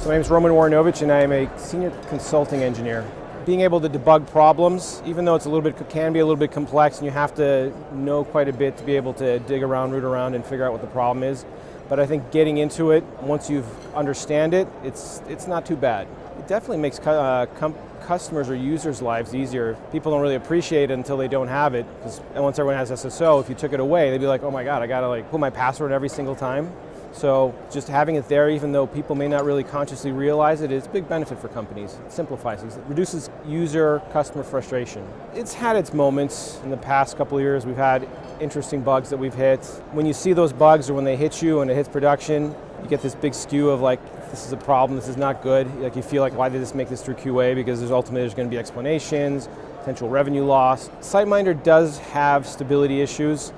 So my name is Woronowicz and I am a senior consulting engineer. Being able to debug problems, even though can be a little bit complex and you have to know quite a bit to be able to dig around, root around and figure out what the problem is. But I think getting into it, once you understand it, it's not too bad. It definitely makes customers or users' lives easier. People don't really appreciate it until they don't have it. Because once everyone has SSO, if you took it away, they'd be like, oh my God, I gotta put my password every single time. So just having it there, even though people may not really consciously realize it, is a big benefit for companies. It simplifies things. It reduces customer frustration. It's had its moments. In the past couple of years, we've had interesting bugs that we've hit. When you see those bugs or when they hit you and it hits production, you get this big skew of this is a problem, this is not good. You feel like, why did this make this through QA? Because there's going to be explanations, potential revenue loss. SiteMinder does have stability issues.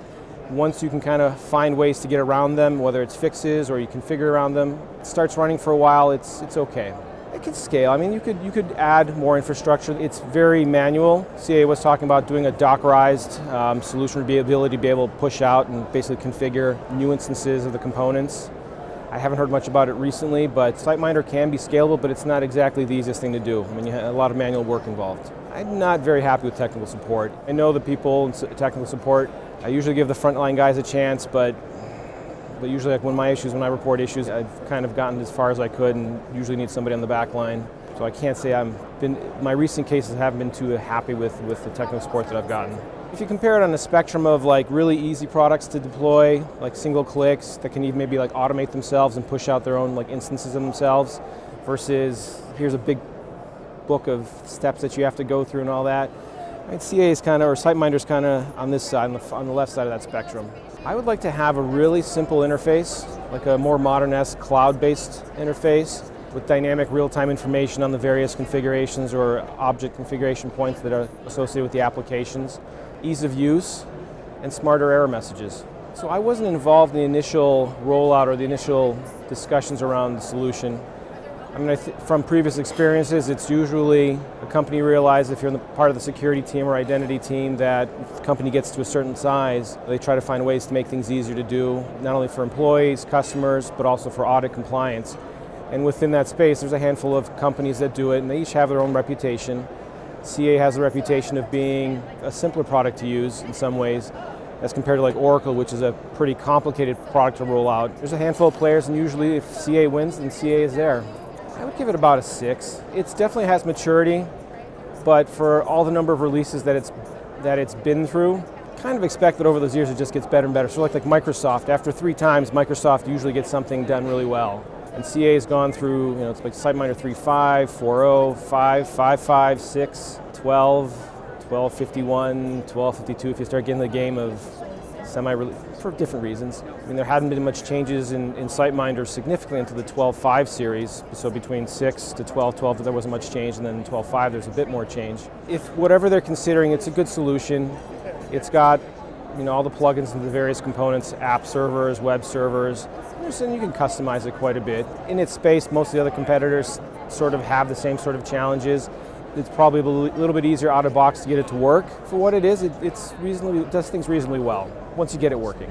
Once you can kind of find ways to get around them, whether it's fixes or you configure around them, it starts running for a while, it's okay. It can scale. I mean, you could add more infrastructure. It's very manual. CA was talking about doing a Dockerized solution with the ability to be able to push out and basically configure new instances of the components. I haven't heard much about it recently, but SiteMinder can be scalable, but it's not exactly the easiest thing to do. I mean, you have a lot of manual work involved. I'm not very happy with technical support. I know the people in technical support. I usually give the frontline guys a chance, but usually when I report issues, I've kind of gotten as far as I could and usually need somebody on the back line. So I can't say my recent cases haven't been too happy with the technical support that I've gotten. If you compare it on a spectrum of really easy products to deploy, like single clicks that can even maybe automate themselves and push out their own instances of themselves, versus here's a big book of steps that you have to go through and all that. CA is or SiteMinder is on this side, on the left side of that spectrum. I would like to have a really simple interface, like a more modern-esque cloud-based interface with dynamic real-time information on the various configurations or object configuration points that are associated with the applications, ease of use, and smarter error messages. So I wasn't involved in the initial rollout or the initial discussions around the solution. I mean, from previous experiences, it's usually a company realizes if you're part of the security team or identity team that if the company gets to a certain size, they try to find ways to make things easier to do, not only for employees, customers, but also for audit compliance. And within that space, there's a handful of companies that do it, and they each have their own reputation. CA has a reputation of being a simpler product to use in some ways, as compared to Oracle, which is a pretty complicated product to roll out. There's a handful of players, and usually if CA wins, then CA is there. I would give it about a 6. It definitely has maturity, but for all the number of releases that it's been through, kind of expect that over those years it just gets better and better. So like Microsoft, after 3 times, Microsoft usually gets something done really well. And CA has gone through, it's like SiteMinder 3.5, 4.0, 5, 5.5, 6, 12, 12.51, 12.52, if you start getting the game of semi-release, for different reasons. I mean, there hadn't been much changes in SiteMinder significantly into the 12.5 series, so between 6 to 12.12 there wasn't much change, and then in 12.5 there's a bit more change. If whatever they're considering, it's a good solution. It's got all the plugins and the various components, app servers, web servers, and you can customize it quite a bit. In its space, most of the other competitors sort of have the same sort of challenges. It's probably a little bit easier out of box to get it to work. For what it is, it does things reasonably well once you get it working.